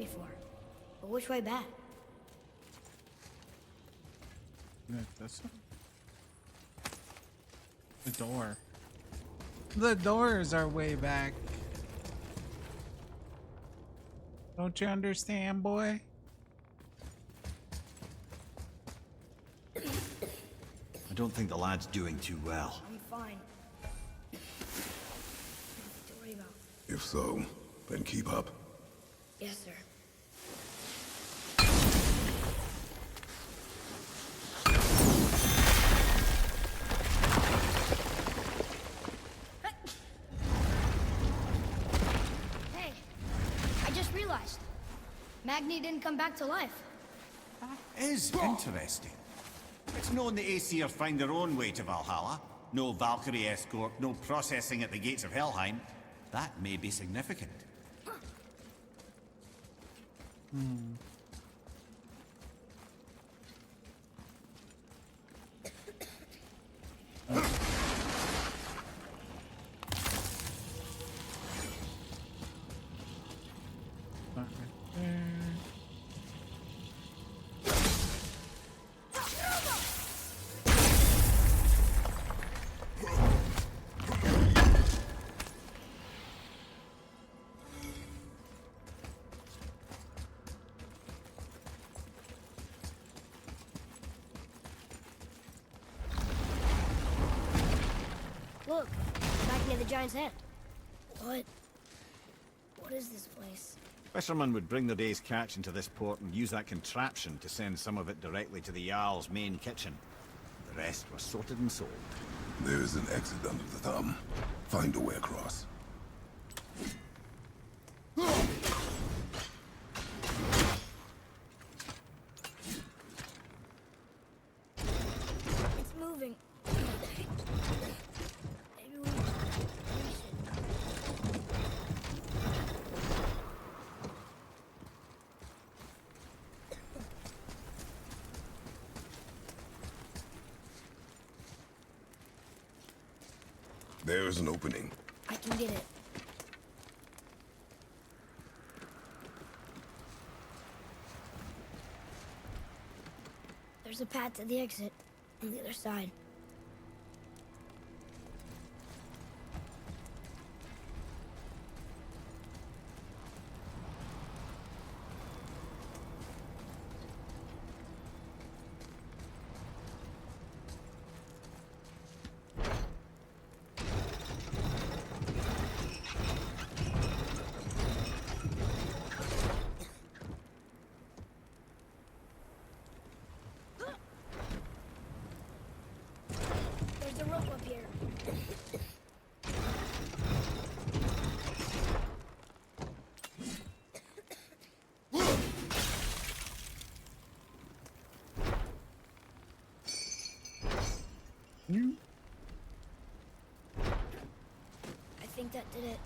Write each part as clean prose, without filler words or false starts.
before. But which way back? That's the door. The doors are way back. Don't you understand, boy? I don't think the lad's doing too well. I'm fine. Nothing to worry about. If so, then keep up. Yes, sir. Hey, I just realized. Magni didn't come back to life. Is interesting. It's known the Aesir find their own way to Valhalla. No Valkyrie escort, no processing at the gates of Helheim. That may be significant. Look, back near the giant's hand. What is this place? Fishermen would bring their day's catch into this port and use that contraption to send some of it directly to the Jarl's main kitchen. The rest was sorted and sold. There's an exit under the thumb. Find a way across. It's moving. Maybe we should. There's an opening. I can get it. There's a path to the exit on the other side. There's a rope up here. I think that did it.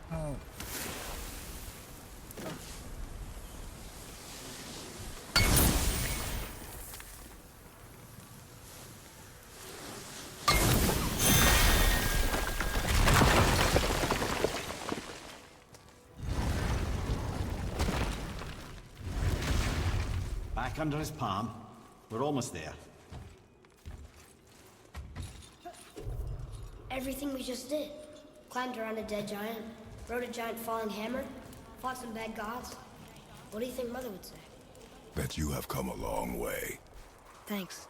Oh. Back under his palm. We're almost there. Everything we just did. Climbed around a dead giant, rode a giant falling hammer, fought some bad gods. What do you think Mother would say? Bet you have come a long way. Thanks.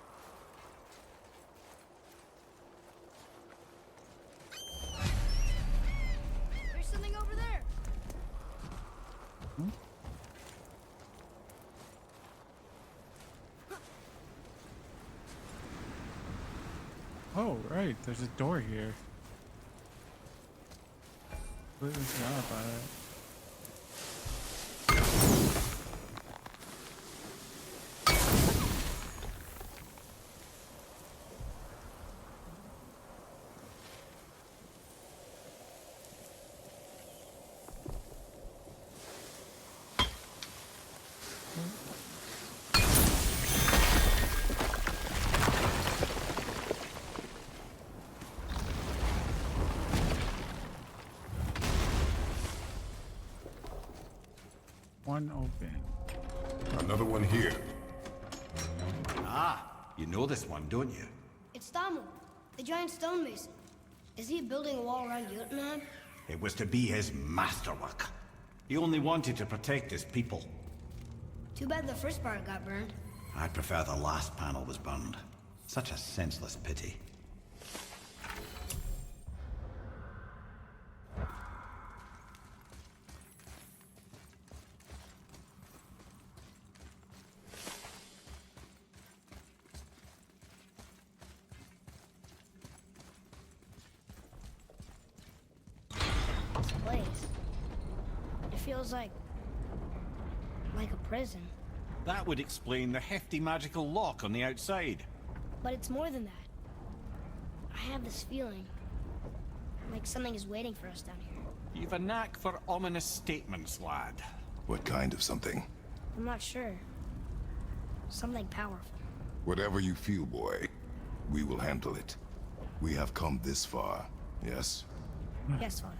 There's something over there. Oh, right. There's a door here. Completely forgot about it. One open. Another one here. Ah, you know this one, don't you? It's Thamu, the giant stonemason. Is he building a wall around Jotunheim? It was to be his masterwork. He only wanted to protect his people. Too bad the first part got burned. I prefer the last panel was burned. Such a senseless pity. This place. It feels like a prison. That would explain the hefty magical lock on the outside. But it's more than that. I have this feeling like something is waiting for us down here. You've a knack for ominous statements, lad. What kind of something? I'm not sure. Something powerful. Whatever you feel, boy, we will handle it. We have come this far, yes? Yes, Father.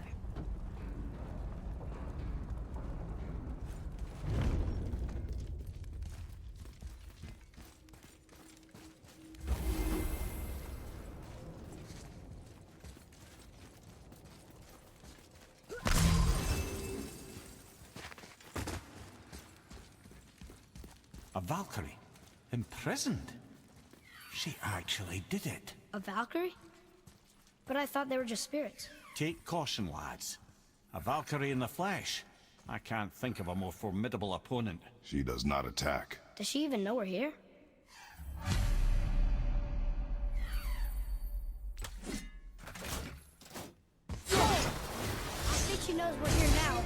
A Valkyrie? Imprisoned? She actually did it. A Valkyrie? But I thought they were just spirits. Take caution, lads. A Valkyrie in the flesh. I can't think of a more formidable opponent. She does not attack. Does she even know we're here? I think she knows we're here now.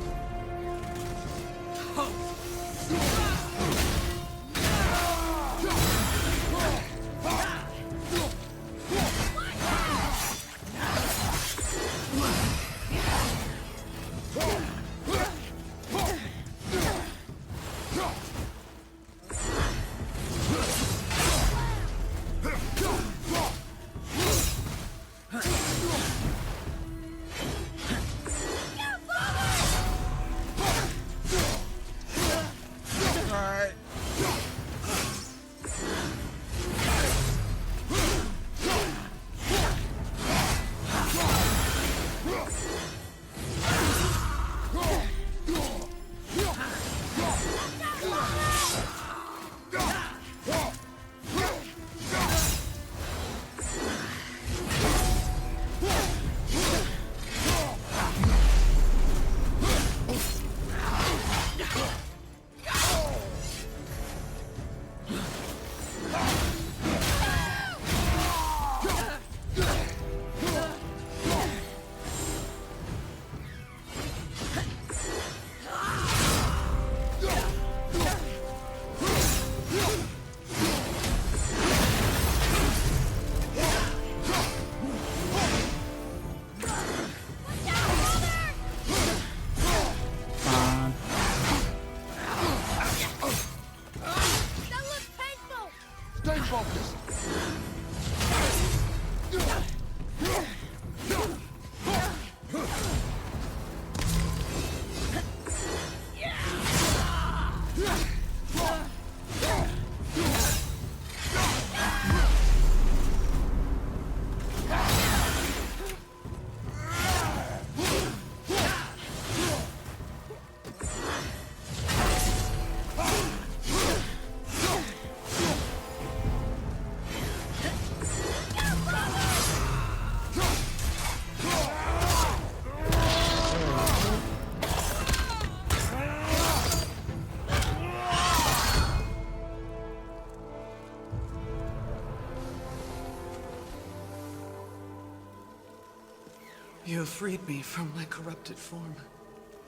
You have freed me from my corrupted form.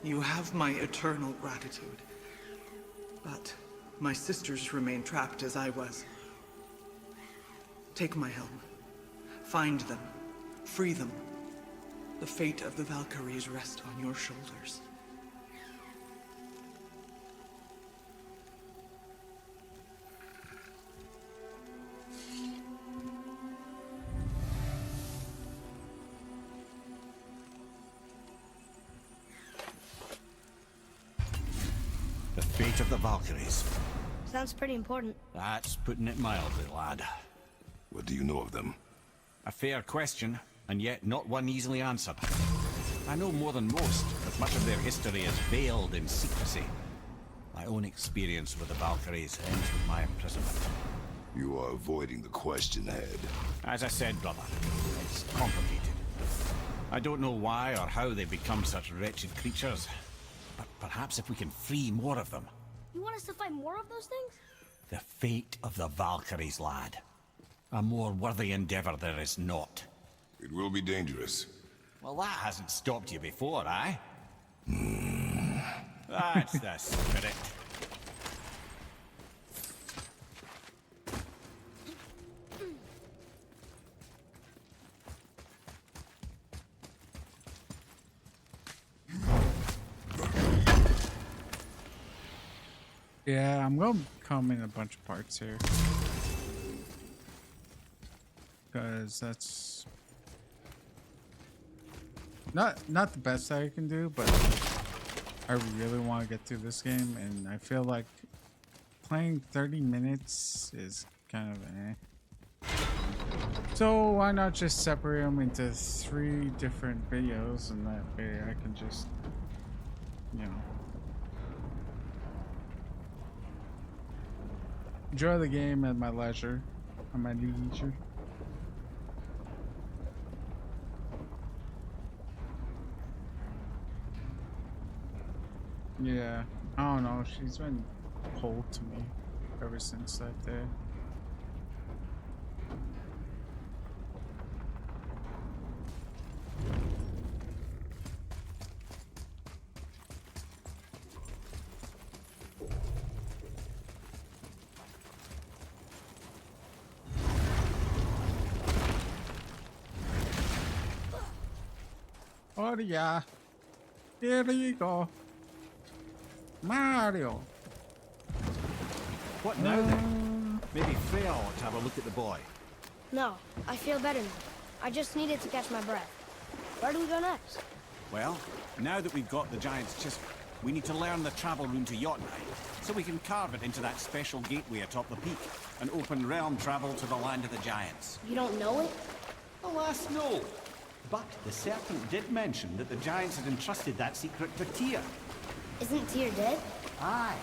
You have my eternal gratitude. But my sisters remain trapped as I was. Take my helm. Find them. Free them. The fate of the Valkyries rests on your shoulders. The fate of the Valkyries. Sounds pretty important. That's putting it mildly, lad. What do you know of them? A fair question, and yet not one easily answered. I know more than most, but much of their history is veiled in secrecy. My own experience with the Valkyries ends with my imprisonment. You are avoiding the question ahead. As I said, brother, it's complicated. I don't know why or how they become such wretched creatures, but perhaps if we can free more of them. You want us to fight more of those things? The fate of the Valkyries, lad. A more worthy endeavor there is not. It will be dangerous. Well, that hasn't stopped you before, eh? That's the spirit. Yeah, I'm gonna come in a bunch of parts here. Because that's not the best I can do, but I really want to get through this game, and I feel like playing 30 minutes is kind of eh. So why not just separate them into 3 different videos, and that way I can just, you know, enjoy the game at my leisure, at my leisure. Yeah, I don't know. She's been cold to me ever since that day. Oh yeah, here you go. Mario. What now then? Maybe Freya ought to have a look at the boy. No, I feel better now. I just needed to catch my breath. Where do we go next? Well, now that we've got the Giant's Chisel, we need to learn the travel rune to Jotunheim, so we can carve it into that special gateway atop the peak, and open realm travel to the land of the Giants. You don't know it? Alas, no. But the serpent did mention that the Giants had entrusted that secret to Tyr. Isn't Tyr dead? Aye,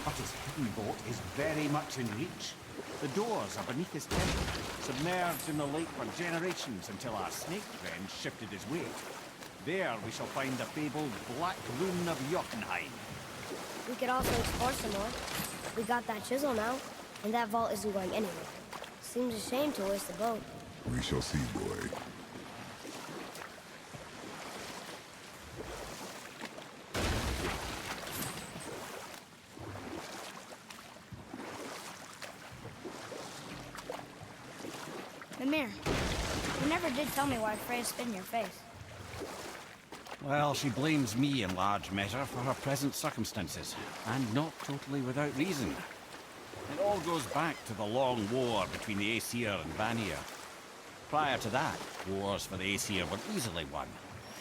but his hidden boat is very much in reach. The doors are beneath his temple, submerged in the lake for generations until our snake friend shifted his weight. There we shall find the fabled Black Rune of Jotunheim. We could also explore some more. We got that chisel now, and that vault isn't going anywhere. Seems a shame to waste the boat. We shall see, boy. Mimir, you never did tell me why Freya spit in your face. Well, she blames me in large measure for her present circumstances, and not totally without reason. It all goes back to the long war between the Aesir and Vanir. Prior to that, wars for the Aesir were easily won,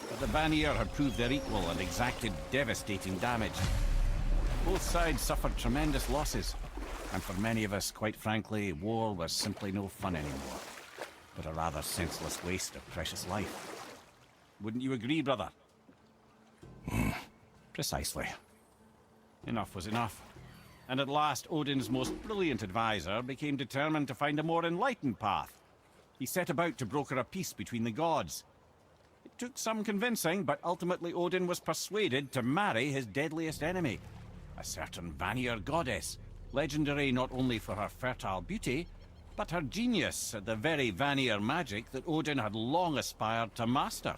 but the Vanir had proved their equal and exacted devastating damage. Both sides suffered tremendous losses, and for many of us, quite frankly, war was simply no fun anymore, but a rather senseless waste of precious life. Wouldn't you agree, brother? Precisely. Enough was enough. And at last, Odin's most brilliant advisor became determined to find a more enlightened path. He set about to broker a peace between the gods. It took some convincing, but ultimately Odin was persuaded to marry his deadliest enemy, a certain Vanir goddess, legendary not only for her fertile beauty, but her genius at the very Vanir magic that Odin had long aspired to master.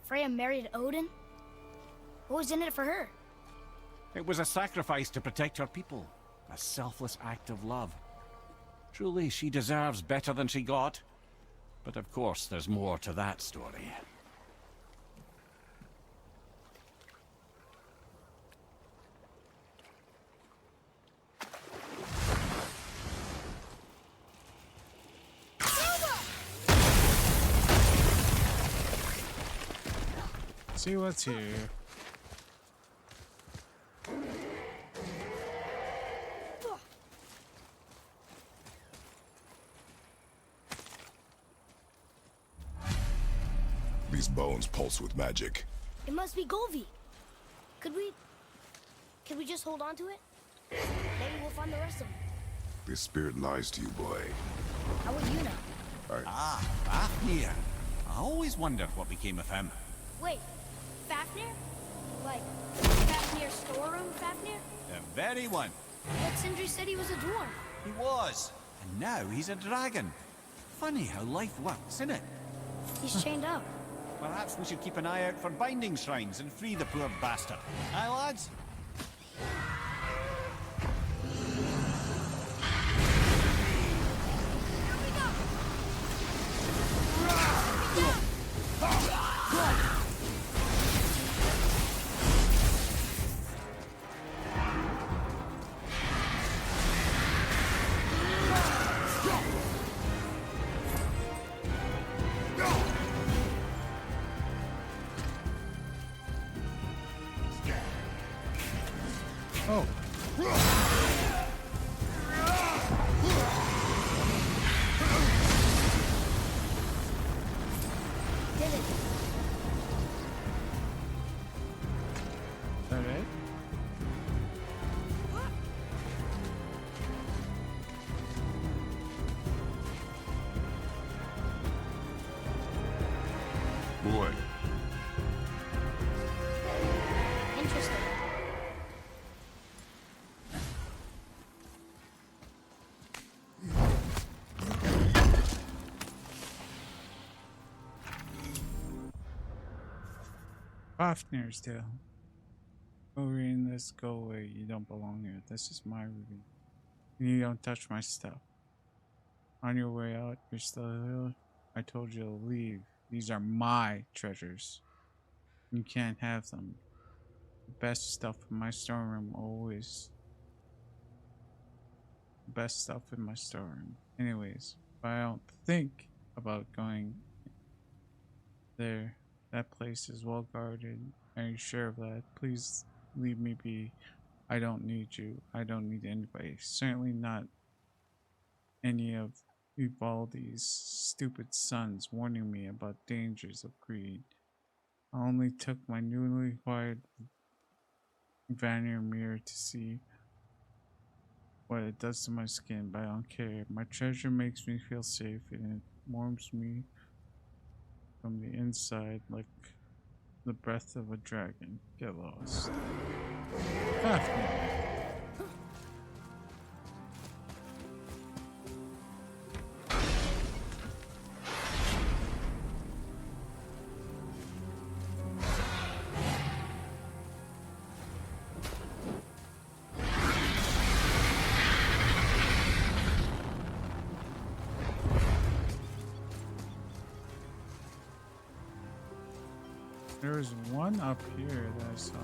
Freya married Odin? What was in it for her? It was a sacrifice to protect her people. A selfless act of love. Truly, she deserves better than she got. But of course, there's more to that story. See what's here. These bones pulse with magic. It must be Golvi. Could we just hold on to it? Maybe we'll find the rest of them. This spirit lies to you, boy. How would you know? Ah, Fafnir. I always wondered what became of him. Wait, Fafnir? Like, Fafnir's storeroom Fafnir? The very one. But Sindri said he was a dwarf. He was. And now he's a dragon. Funny how life works, isn't it? He's chained up. Perhaps we should keep an eye out for binding shrines and free the poor bastard. Aye, lads? Oh. Did it? Is that it? Boy, Interesting. Fafnir's tale. Go reading this, go away. You don't belong here. This is my review. You don't touch my stuff. On your way out, you're still here. I told you to leave. These are my treasures. You can't have them. The best stuff in my storeroom always. The best stuff in my storeroom. Anyways, if I don't think about going there, that place is well guarded. Are you sure of that? Please leave me be. I don't need you. I don't need anybody. Certainly not any of Ubaldi's stupid sons warning me about dangers of greed. I only took my newly acquired Vanir mirror to see what it does to my skin, but I don't care. My treasure makes me feel safe and it warms me from the inside like the breath of a dragon. Get lost. Fafnir. There was one up here that I saw.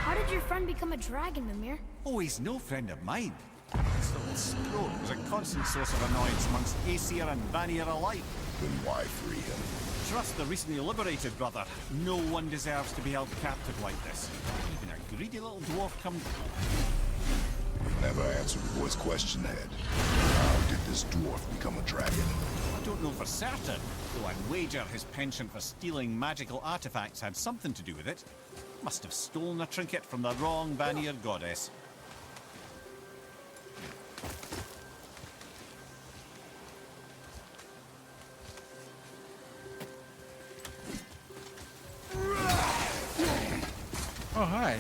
How did your friend become a dragon, Mimir? Oh, he's no friend of mine. This little scrote was a constant source of annoyance amongst Aesir and Vanir alike. then why free him? Trust the recently liberated, brother. No one deserves to be held captive like this. Even a greedy little dwarf come... Never answered the boy's question, Head. How did this dwarf become a dragon? I don't know for certain, though I'd wager his penchant for stealing magical artifacts had something to do with it. Must have stolen a trinket from the wrong Vanir goddess. Oh, hi.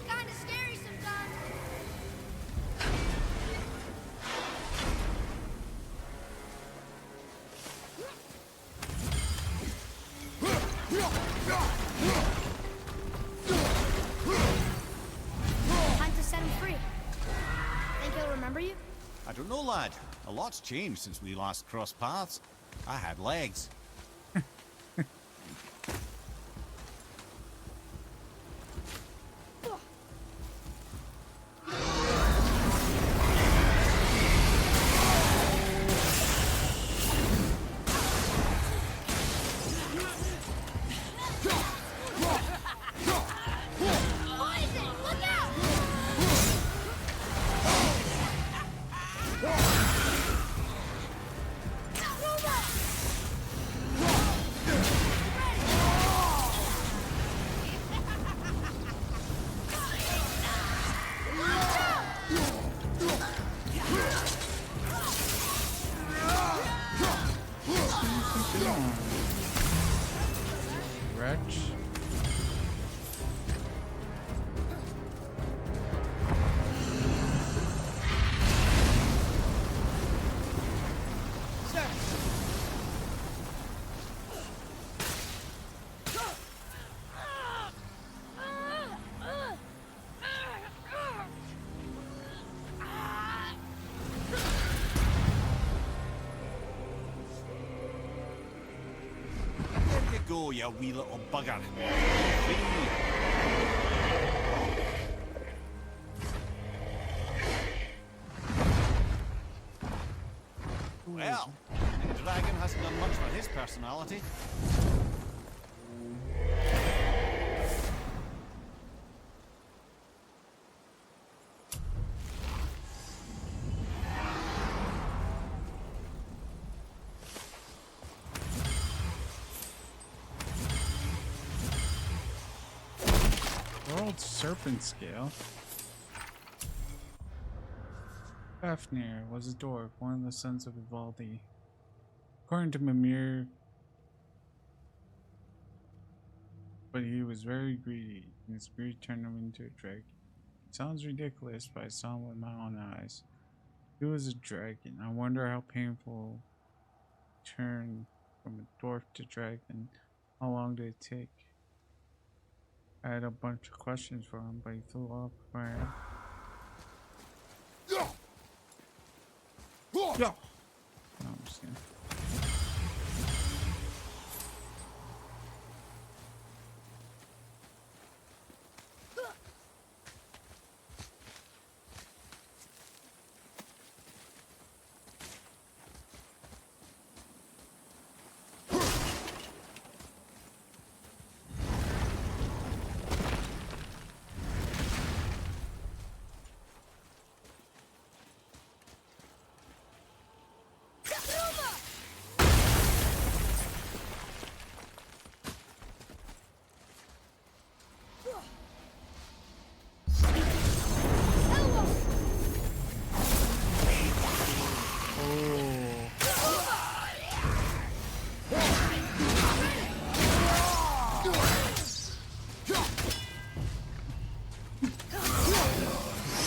Kinda scary sometimes. Time to set him free. Think he'll remember you? I don't know, lad. A lot's changed since we last crossed paths. I had legs. Poison! Look out! Wretch. Sir. There you go, you wee little bugger. Free. Well, the dragon hasn't done much for his personality. World Serpent Scale. Fafnir was a dwarf, one of the sons of Ivaldi. According to Mimir, but he was very greedy, and his greed turned him into a dragon. Sounds ridiculous, but I saw him with my own eyes. He was a dragon. I wonder how painful turn from a dwarf to dragon. How long did it take? I had a bunch of questions for him, but he flew off before No, I'm just kidding.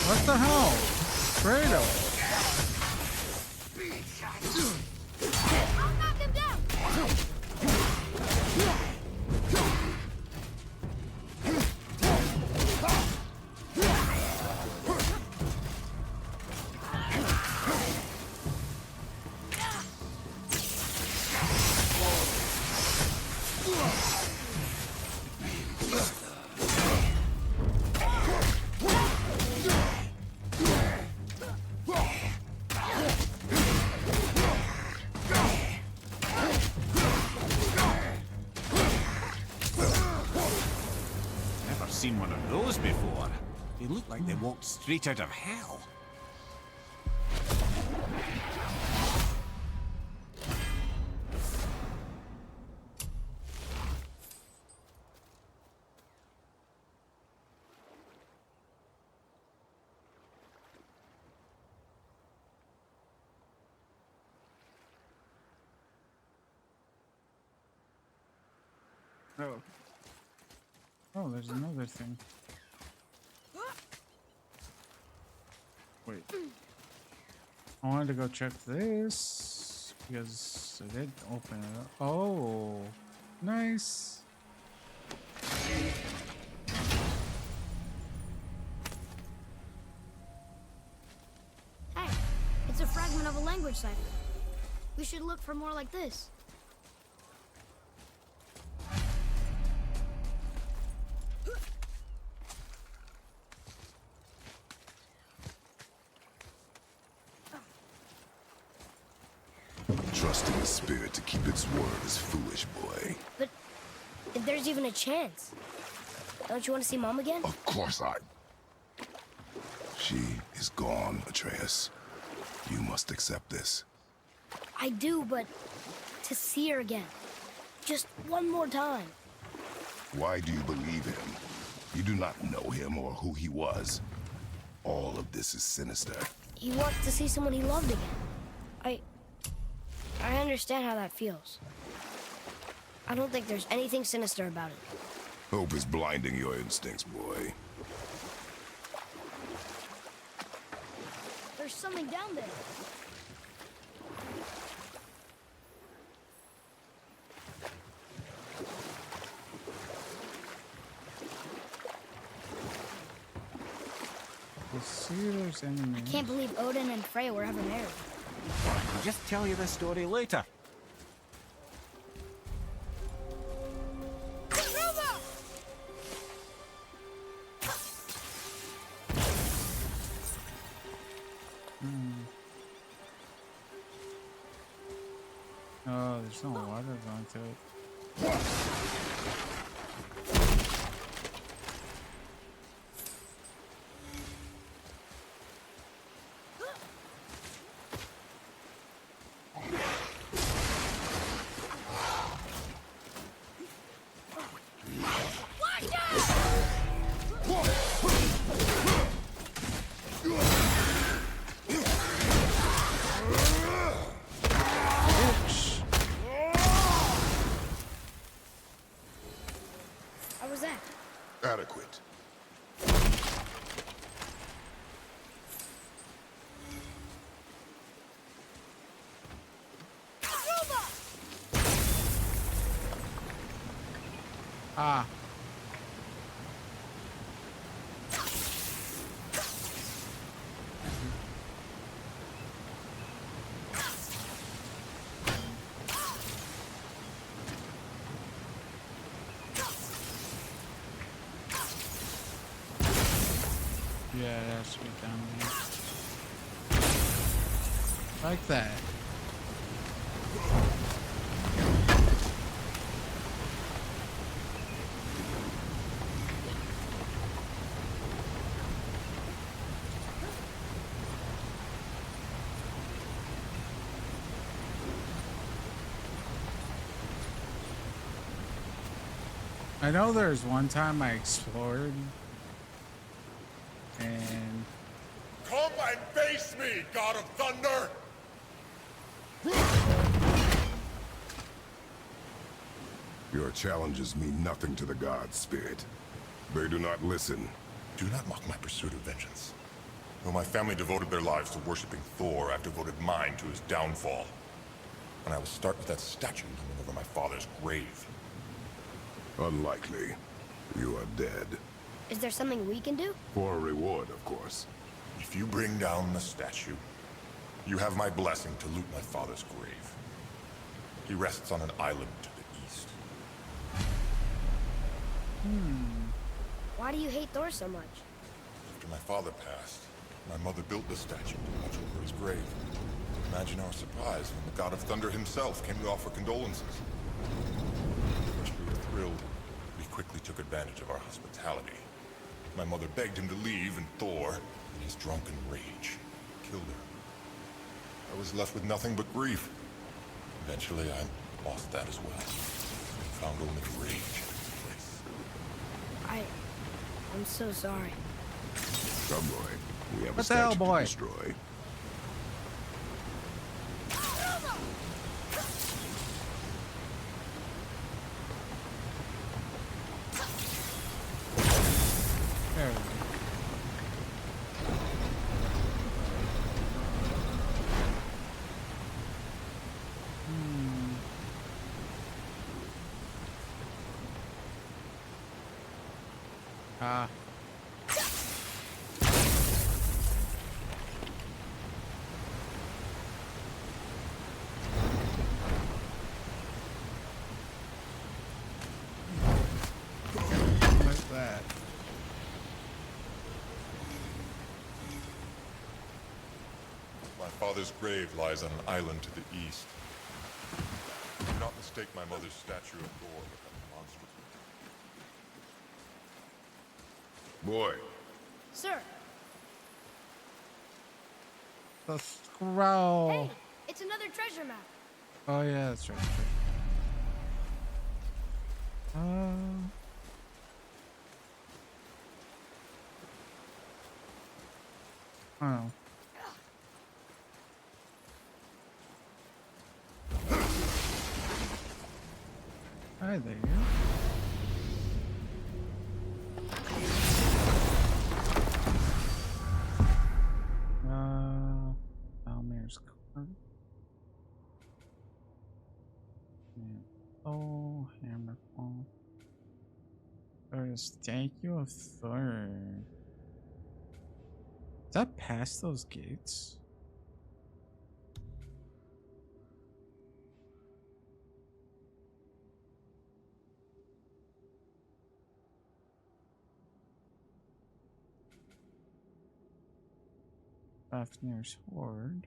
What the hell? Fredo! I'll knock him down! seen one of those before. They look like they walked straight out of hell. Oh. Oh, there's another thing. Wait. I wanted to go check this because I did open it up. Oh, nice. Hey, it's a fragment of a language cipher. We should look for more like this. Trusting the spirit to keep its word is foolish, boy. But if there's even a chance, don't you want to see Mom again? Of course She is gone, Atreus. You must accept this. I do, but to see her again. Just one more time. Why do you believe him? You do not know him or who he was. All of this is sinister. He wants to see someone he loved again. I understand how that feels. I don't think there's anything sinister about it. Hope is blinding your instincts, boy. There's something down there. Let's see if there's enemies. I can't believe Odin and Freya were ever married. I'll just tell you this story later. Oh, there's no water going to it. How was that? Adequate. Ah. Yeah, it has to be down here. Like that. I know there's one time I explored and Come and face me, God of Thunder! Your challenges mean nothing to the gods, Spirit. They do not listen. Do not mock my pursuit of vengeance. Though my family devoted their lives to worshipping Thor, I've devoted mine to his downfall. And I will start with that statue looming over my father's grave. Unlikely. You are dead. Is there something we can do? For a reward, of course. If you bring down the statue, you have my blessing to loot my father's grave. He rests on an island to the east. Why do you hate Thor so much? After my father passed, my mother built the statue to watch over his grave. Imagine our surprise when the God of Thunder himself came to offer condolences. At first we were thrilled. We quickly took advantage of our hospitality. My mother begged him to leave, and Thor, in his drunken rage, killed her. I was left with nothing but grief. Eventually, I lost that as well. Found only rage in place. I'm so sorry. Come, boy. We have What a the hell, statue boy? to destroy. There we go. Ah. Like that. My father's grave lies on an island to the east. Do not mistake my mother's statue of Thor with that monstrous. Boy, Sir, The scroll. hey, it's another treasure map. Oh yeah, that's right. Oh. Hi there. Almir's card. Oh, Hammerfall. Or a statue of Thor. Is that past those gates? Fafnir's Horde.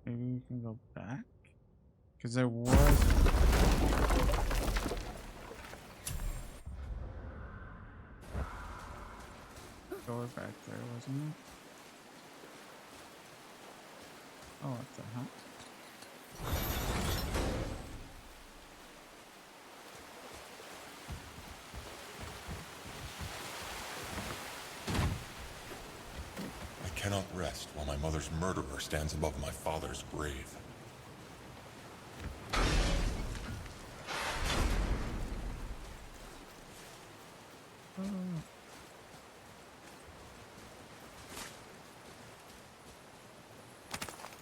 Maybe we can go back? Because there was... door back there, wasn't it? Oh, what the hell? I cannot rest while my mother's murderer stands above my father's grave.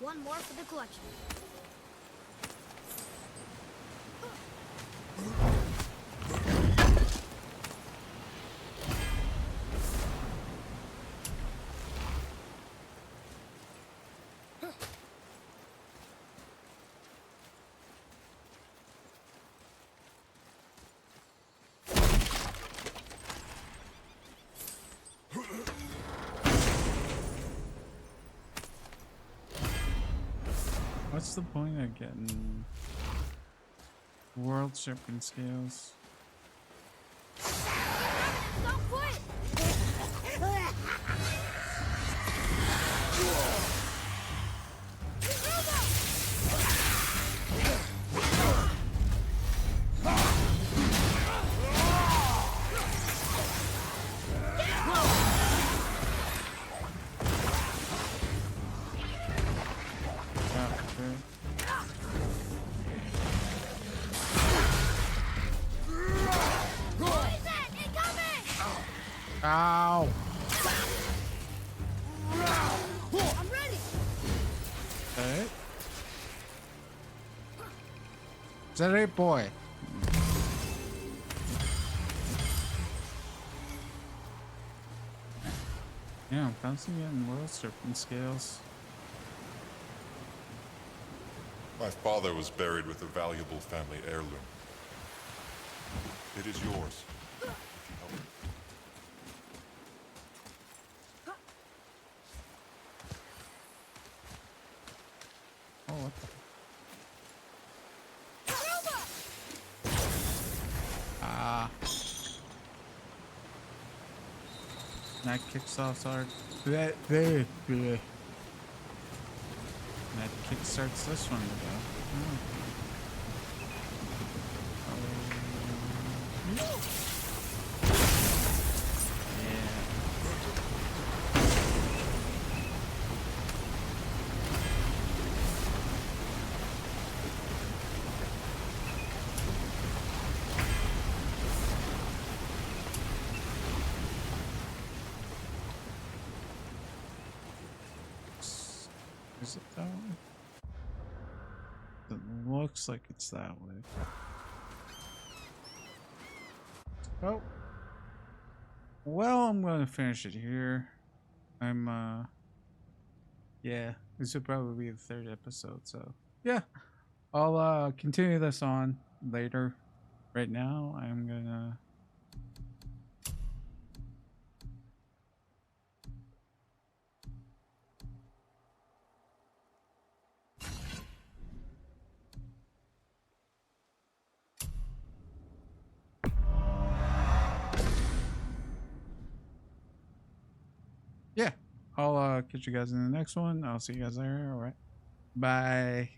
One more for the collection. What's the point of getting world shipping scales? Don't quit! Ow! I'm ready! Hey. Is that it, boy? Yeah, I'm constantly getting world serpent scales. My father was buried with a valuable family heirloom. It is yours. If you help me. Oh, what the? That kickstarts hard. That kickstarts this one to go. Oh. Is it that way? It looks like it's that way. Oh. Well, I'm gonna finish it here. Yeah, this would probably be the third episode, so yeah. I'll continue this on later. Right now, I'm gonna yeah, I'll catch you guys in the next one. I'll see you guys there. All right, bye.